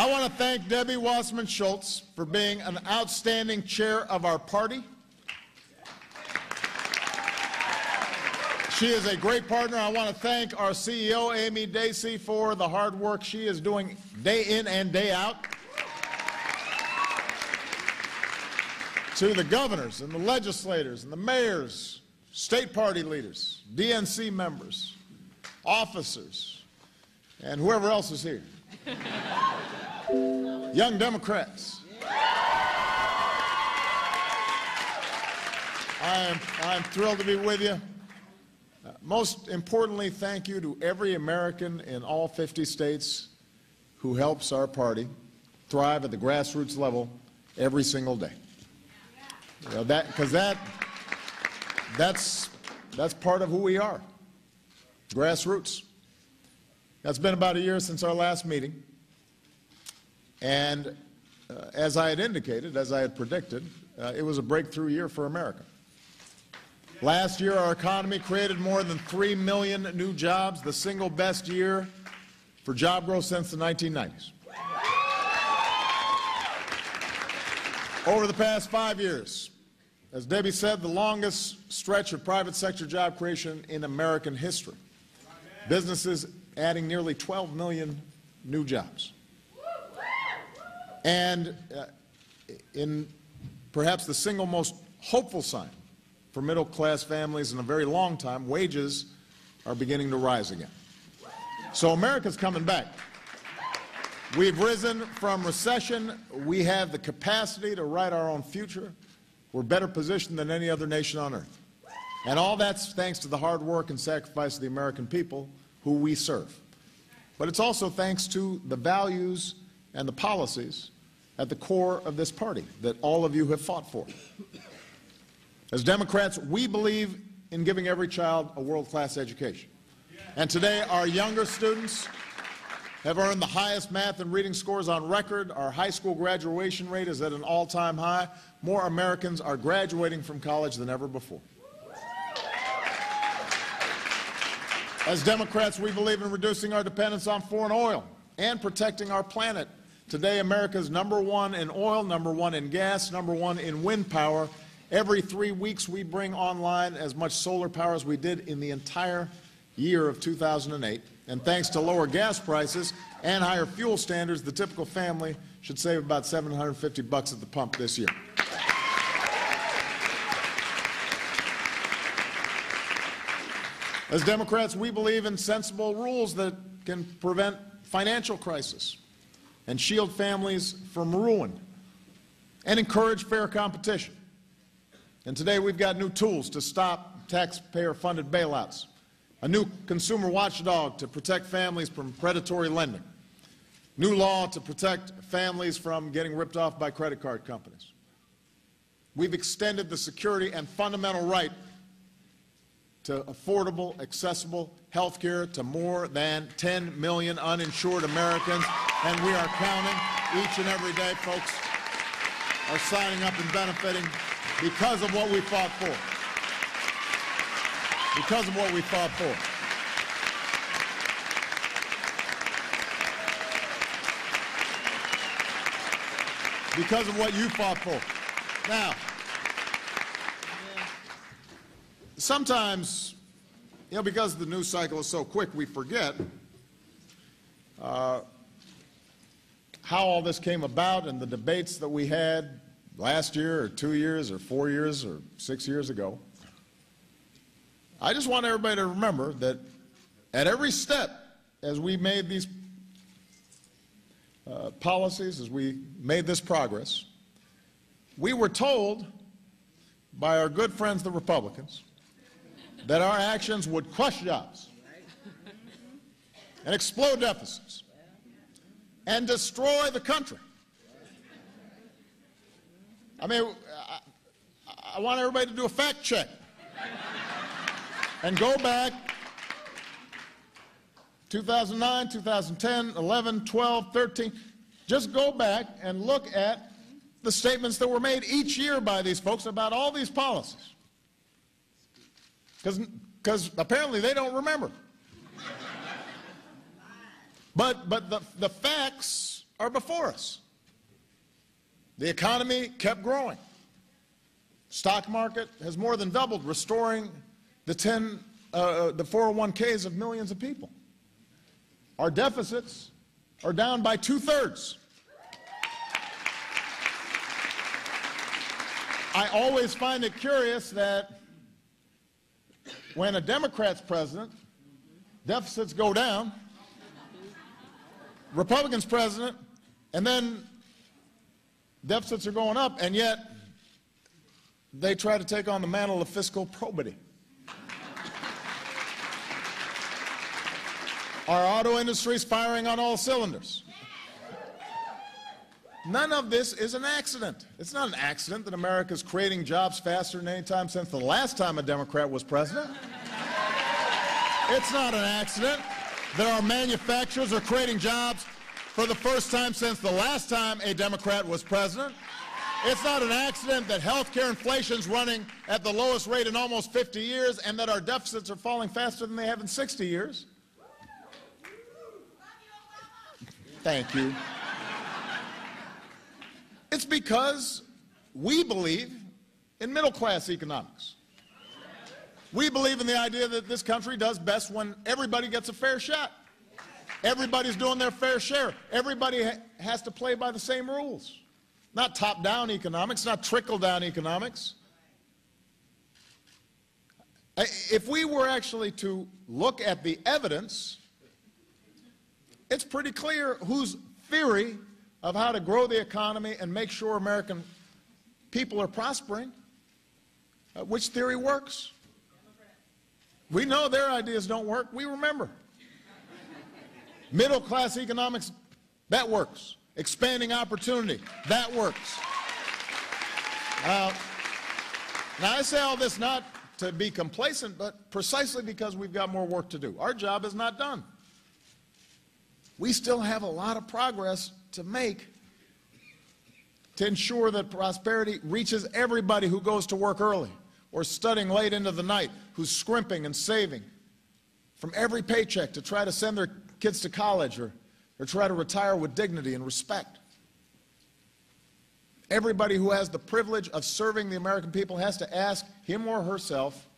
I want to thank Debbie Wasserman Schultz for being an outstanding chair of our party. She is a great partner. I want to thank our CEO, Amy Dacey, for the hard work she is doing day in and day out. To the governors and the legislators and the mayors, state party leaders, DNC members, officers, and whoever else is here. Young Democrats. I'm thrilled to be with you. Most importantly, thank you to every American in all 50 states who helps our party thrive at the grassroots level every single day. You know, that's part of who we are, grassroots. It's been about a year since our last meeting, and as I had indicated, as I had predicted, it was a breakthrough year for America. Last year, our economy created more than 3 million new jobs, the single best year for job growth since the 1990s. Over the past 5 years, as Debbie said, the longest stretch of private sector job creation in American history. Businesses adding nearly 12 million new jobs. And in perhaps the single most hopeful sign for middle-class families in a very long time, wages are beginning to rise again. So America's coming back. We've risen from recession. We have the capacity to write our own future. We're better positioned than any other nation on earth. And all that's thanks to the hard work and sacrifice of the American people who we serve. But it's also thanks to the values and the policies at the core of this party that all of you have fought for. As Democrats, we believe in giving every child a world-class education. And today, our younger students have earned the highest math and reading scores on record. Our high school graduation rate is at an all-time high. More Americans are graduating from college than ever before. As Democrats, we believe in reducing our dependence on foreign oil and protecting our planet. Today, America is #1 in oil, #1 in gas, #1 in wind power. Every 3 weeks, we bring online as much solar power as we did in the entire year of 2008. And thanks to lower gas prices and higher fuel standards, the typical family should save about $750 at the pump this year. As Democrats, we believe in sensible rules that can prevent financial crisis and shield families from ruin and encourage fair competition. And today we've got new tools to stop taxpayer-funded bailouts, a new consumer watchdog to protect families from predatory lending, new law to protect families from getting ripped off by credit card companies. We've extended the security and fundamental right to affordable, accessible health care to more than 10 million uninsured Americans, and we are counting. Each and every day, folks are signing up and benefiting because of what we fought for. Because of what we fought for. Because of what you fought for. Now, sometimes, you know, because the news cycle is so quick, we forget how all this came about and the debates that we had last year or 2 years or 4 years or 6 years ago. I just want everybody to remember that at every step as we made these policies, as we made this progress, we were told by our good friends, the Republicans, that our actions would crush jobs and explode deficits and destroy the country. I mean, I want everybody to do a fact check and go back 2009, 2010, 11, 12, 13. Just go back and look at the statements that were made each year by these folks about all these policies. Because apparently they don't remember. But the facts are before us. The economy kept growing. Stock market has more than doubled, restoring the 401ks of millions of people. Our deficits are down by 2/3. I always find it curious that when a Democrat's president, deficits go down, Republicans president, and then deficits are going up, and yet they try to take on the mantle of fiscal probity. Our auto industry is firing on all cylinders. None of this is an accident. It's not an accident that America is creating jobs faster than any time since the last time a Democrat was president. It's not an accident that our manufacturers are creating jobs for the first time since the last time a Democrat was president. It's not an accident that healthcare inflation is running at the lowest rate in almost 50 years and that our deficits are falling faster than they have in 60 years. Thank you. It's because we believe in middle-class economics. We believe in the idea that this country does best when everybody gets a fair shot. Everybody's doing their fair share. Everybody has to play by the same rules. Not top-down economics, not trickle-down economics. If we were actually to look at the evidence, it's pretty clear whose theory of how to grow the economy and make sure American people are prospering, which theory works. We know their ideas don't work. We remember. Middle-class economics, that works. Expanding opportunity, that works. Now, I say all this not to be complacent, but precisely because we've got more work to do. Our job is not done. We still have a lot of progress to make to ensure that prosperity reaches everybody who goes to work early or studying late into the night, who's scrimping and saving from every paycheck to try to send their kids to college or try to retire with dignity and respect. Everybody who has the privilege of serving the American people has to ask him or herself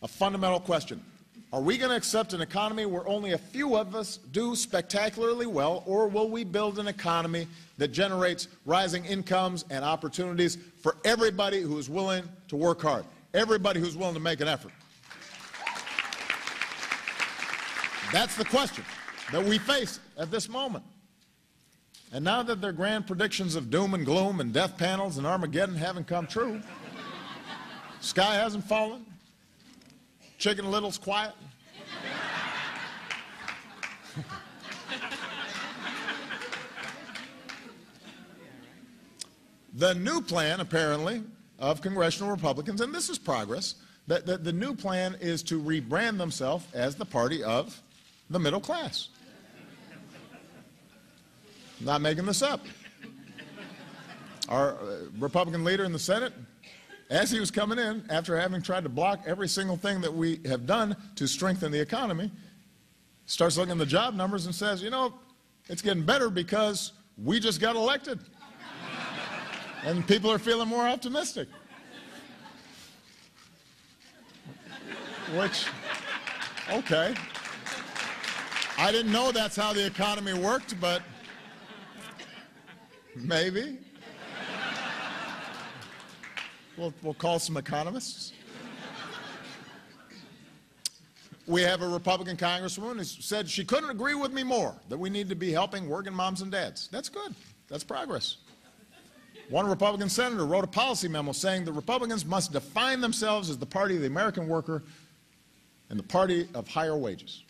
a fundamental question. Are we going to accept an economy where only a few of us do spectacularly well, or will we build an economy that generates rising incomes and opportunities for everybody who is willing to work hard, everybody who's willing to make an effort? That's the question that we face at this moment. And now that their grand predictions of doom and gloom and death panels and Armageddon haven't come true, sky hasn't fallen, Chicken Little's quiet. The new plan, apparently, of congressional Republicans, and this is progress, that the new plan is to rebrand themselves as the party of the middle class. I'm not making this up. Our Republican leader in the Senate, as he was coming in, after having tried to block every single thing that we have done to strengthen the economy, starts looking at the job numbers and says, you know, it's getting better because we just got elected. And people are feeling more optimistic. Which, okay. I didn't know that's how the economy worked, but maybe. We'll call some economists. We have a Republican congresswoman who said she couldn't agree with me more that we need to be helping working moms and dads. That's good. That's progress. One Republican senator wrote a policy memo saying the Republicans must define themselves as the party of the American worker and the party of higher wages.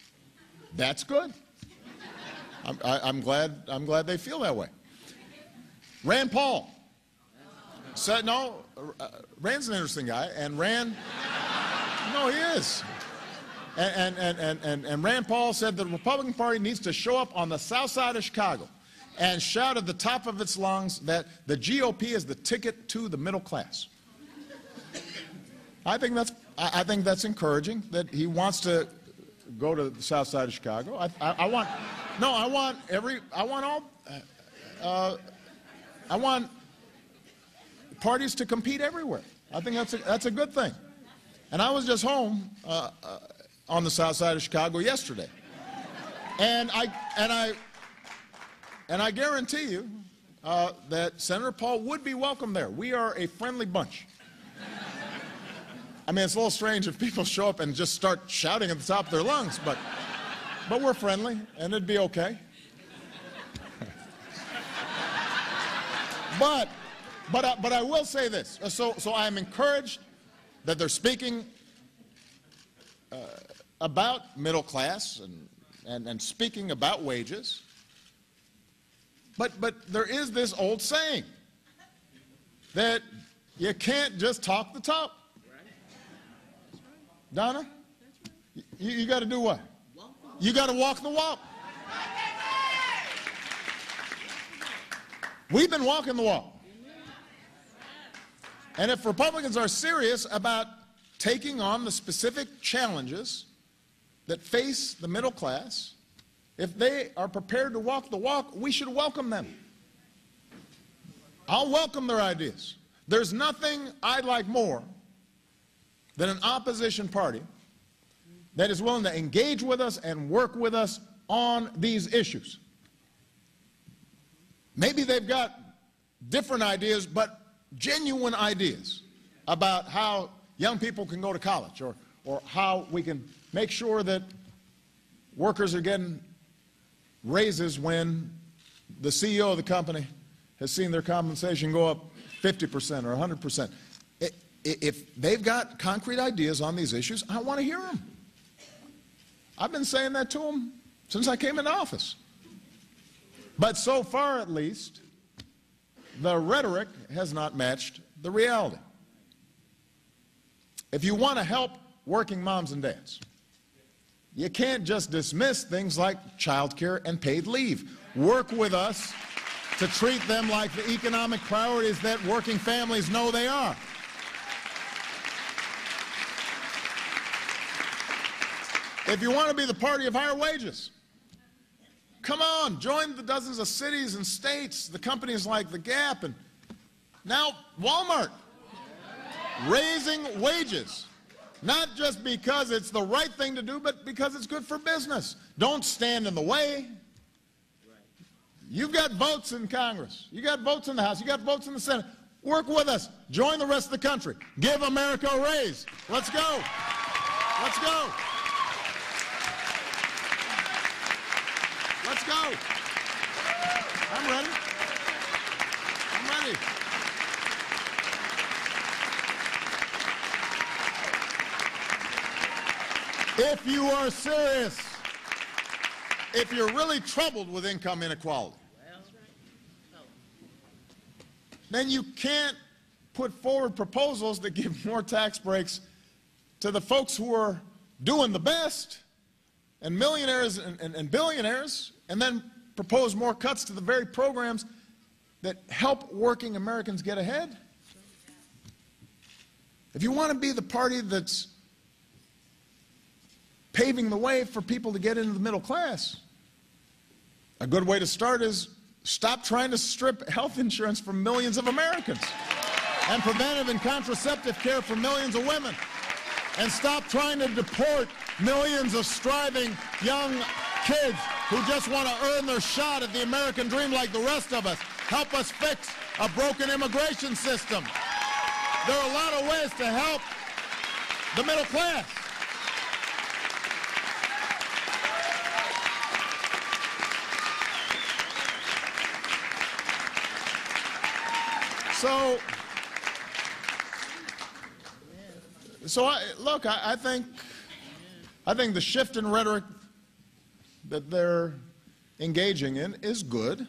That's good. I'm glad they feel that way. Rand Paul said, no, Rand's an interesting guy, and Rand, no, he is. And Rand Paul said the Republican Party needs to show up on the south side of Chicago and shout at the top of its lungs that the GOP is the ticket to the middle class. I think that's encouraging that he wants to go to the south side of Chicago. I want I want parties to compete everywhere. I think that's a good thing. And I was just home on the south side of Chicago yesterday, and I guarantee you that Senator Paul would be welcome there. We are a friendly bunch. I mean, it's a little strange if people show up and just start shouting at the top of their lungs, but we're friendly, and it'd be okay. But I will say this. So I am encouraged that they're speaking about middle class and speaking about wages. But there is this old saying that you can't just talk the talk. Donna, you got to do what? You got to walk the walk. We've been walking the walk. And if Republicans are serious about taking on the specific challenges that face the middle class, if they are prepared to walk the walk, we should welcome them. I'll welcome their ideas. There's nothing I'd like more than an opposition party that is willing to engage with us and work with us on these issues. Maybe they've got different ideas, but genuine ideas about how young people can go to college, or how we can make sure that workers are getting raises when the CEO of the company has seen their compensation go up 50% or 100%. If they've got concrete ideas on these issues, I want to hear them. I've been saying that to them since I came into office. But so far, at least, the rhetoric has not matched the reality. If you want to help working moms and dads, you can't just dismiss things like child care and paid leave. Work with us to treat them like the economic priorities that working families know they are. If you want to be the party of higher wages, come on, join the dozens of cities and states, the companies like The Gap and now Walmart, raising wages, not just because it's the right thing to do, but because it's good for business. Don't stand in the way. You've got votes in Congress. You got votes in the House. You got votes in the Senate. Work with us. Join the rest of the country. Give America a raise. Let's go. Let's go. Let's go. I'm ready. I'm ready. If you are serious, if you're really troubled with income inequality, then you can't put forward proposals that give more tax breaks to the folks who are doing the best and millionaires and billionaires, and then propose more cuts to the very programs that help working Americans get ahead. If you want to be the party that's paving the way for people to get into the middle class, a good way to start is stop trying to strip health insurance from millions of Americans and preventive and contraceptive care for millions of women, and stop trying to deport millions of striving young kids who just want to earn their shot at the American dream like the rest of us. Help us fix a broken immigration system. There are a lot of ways to help the middle class. I think the shift in rhetoric that they're engaging in is good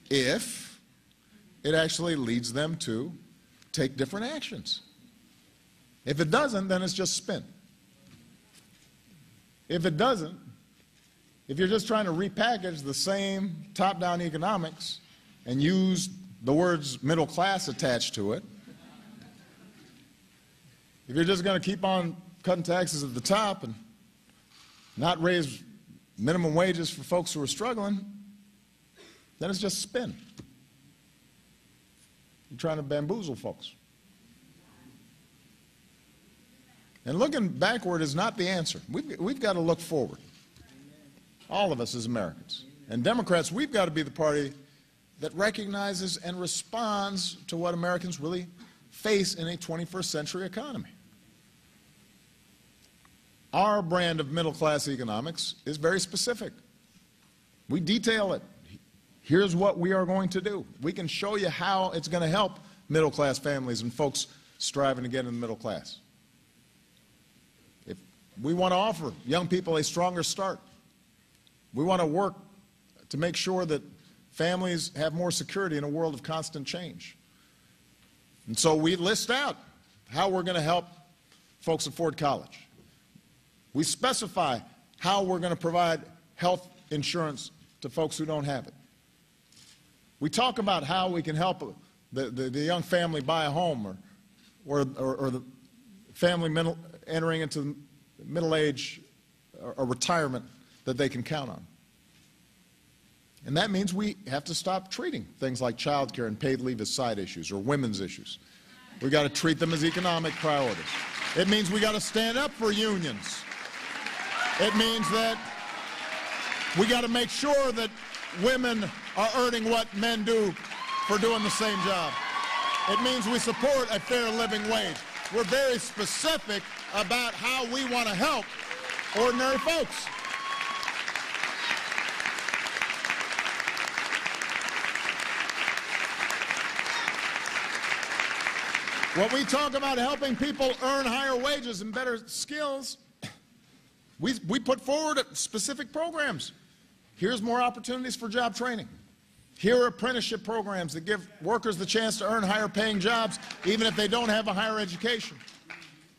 if it actually leads them to take different actions. If it doesn't, then it's just spin. If it doesn't, if you're just trying to repackage the same top-down economics and use the words middle class attached to it, if you're just going to keep on cutting taxes at the top and not raise minimum wages for folks who are struggling, then it's just spin. You're trying to bamboozle folks. And looking backward is not the answer. We've got to look forward. All of us as Americans. And Democrats, we've got to be the party that recognizes and responds to what Americans really face in a 21st century economy. Our brand of middle-class economics is very specific. We detail it. Here's what we are going to do. We can show you how it's going to help middle-class families and folks striving to get in the middle class. If we want to offer young people a stronger start, we want to work to make sure that families have more security in a world of constant change. And so we list out how we're going to help folks afford college. We specify how we're going to provide health insurance to folks who don't have it. We talk about how we can help the young family buy a home or the family entering into middle age or retirement that they can count on. And that means we have to stop treating things like child care and paid leave as side issues or women's issues. We've got to treat them as economic priorities. It means we got to stand up for unions. It means that we got to make sure that women are earning what men do for doing the same job. It means we support a fair living wage. We're very specific about how we want to help ordinary folks. When we talk about helping people earn higher wages and better skills, we put forward specific programs. Here's more opportunities for job training. Here are apprenticeship programs that give workers the chance to earn higher paying jobs even if they don't have a higher education.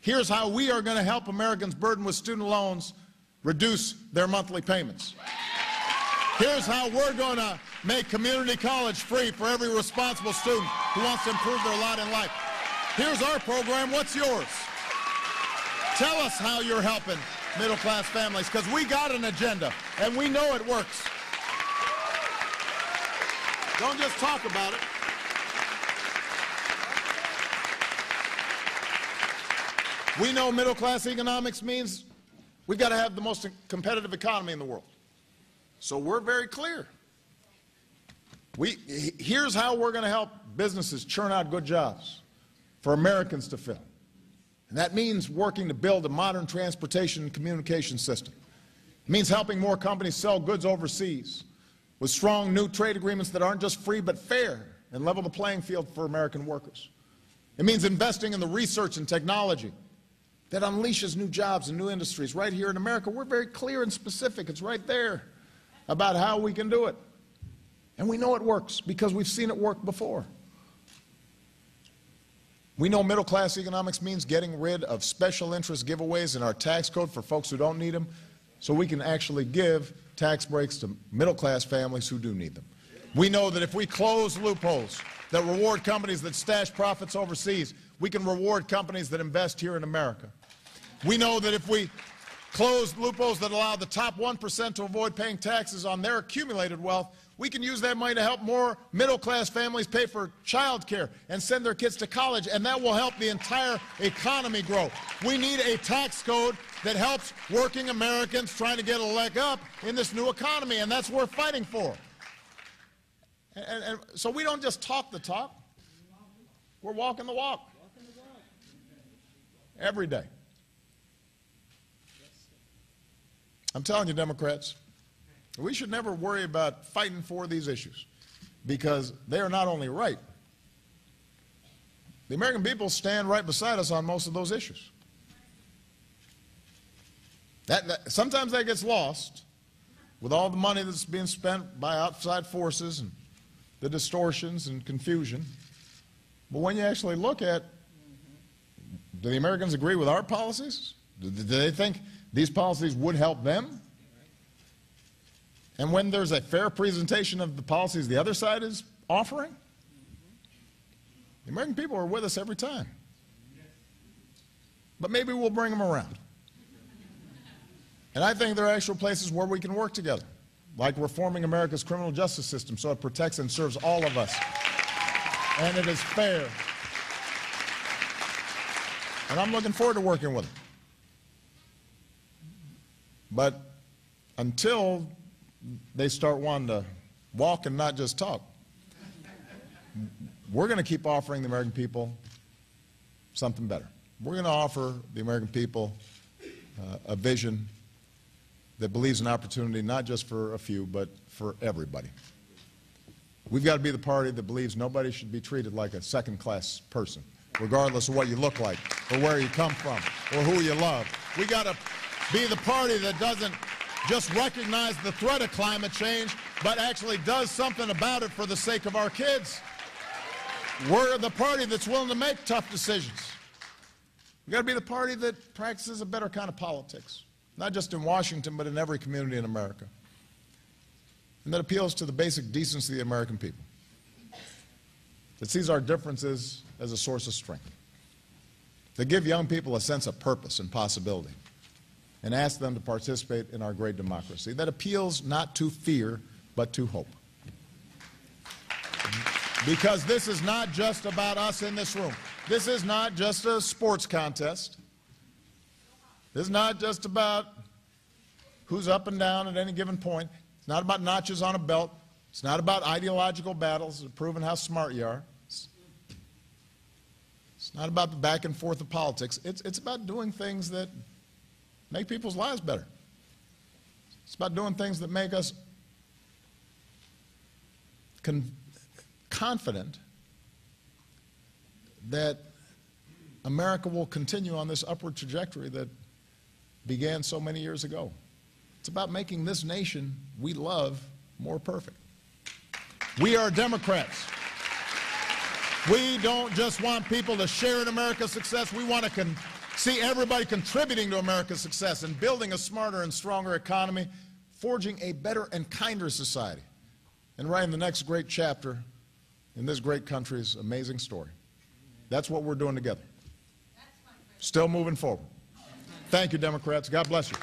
Here's how we are going to help Americans burdened with student loans reduce their monthly payments. Here's how we're going to make community college free for every responsible student who wants to improve their lot in life. Here's our program. What's yours? Tell us how you're helping middle-class families, because we got an agenda, and we know it works. Don't just talk about it. We know middle-class economics means we've got to have the most competitive economy in the world. So we're very clear. Here's how we're going to help businesses churn out good jobs for Americans to fill. And that means working to build a modern transportation and communication system. It means helping more companies sell goods overseas with strong new trade agreements that aren't just free but fair and level the playing field for American workers. It means investing in the research and technology that unleashes new jobs and new industries right here in America. We're very clear and specific. It's right there about how we can do it. And we know it works because we've seen it work before. We know middle-class economics means getting rid of special interest giveaways in our tax code for folks who don't need them, so we can actually give tax breaks to middle-class families who do need them. We know that if we close loopholes that reward companies that stash profits overseas, we can reward companies that invest here in America. We know that if we close loopholes that allow the top 1% to avoid paying taxes on their accumulated wealth, we can use that money to help more middle-class families pay for child care and send their kids to college, and that will help the entire economy grow. We need a tax code that helps working Americans trying to get a leg up in this new economy, and that's what we're fighting for. And so we don't just talk the talk. We're walking the walk. Every day. I'm telling you, Democrats, we should never worry about fighting for these issues because they are not only right. The American people stand right beside us on most of those issues. Sometimes that gets lost with all the money that's being spent by outside forces and the distortions and confusion. But when you actually look at, do the Americans agree with our policies? Do they think these policies would help them? And when there's a fair presentation of the policies the other side is offering, the American people are with us every time. But maybe we'll bring them around. And I think there are actual places where we can work together, like reforming America's criminal justice system so it protects and serves all of us and it is fair. And I'm looking forward to working with them. But until they start wanting to walk and not just talk, we're going to keep offering the American people something better. We're going to offer the American people a vision that believes in opportunity not just for a few, but for everybody. We've got to be the party that believes nobody should be treated like a second-class person, regardless of what you look like, or where you come from, or who you love. We've got to be the party that doesn't just recognize the threat of climate change, but actually does something about it for the sake of our kids. We're the party that's willing to make tough decisions. We've got to be the party that practices a better kind of politics, not just in Washington, but in every community in America, and that appeals to the basic decency of the American people, that sees our differences as a source of strength, that give young people a sense of purpose and possibility, and ask them to participate in our great democracy, that appeals not to fear, but to hope. Because this is not just about us in this room. This is not just a sports contest. This is not just about who's up and down at any given point. It's not about notches on a belt. It's not about ideological battles and proving how smart you are. It's not about the back and forth of politics. It's about doing things that make people's lives better. It's about doing things that make us confident that America will continue on this upward trajectory that began so many years ago. It's about making this nation we love more perfect. We are Democrats. We don't just want people to share in America's success. We want to see everybody contributing to America's success and building a smarter and stronger economy, forging a better and kinder society, and writing the next great chapter in this great country's amazing story. That's what we're doing together. Still moving forward. Thank you, Democrats. God bless you.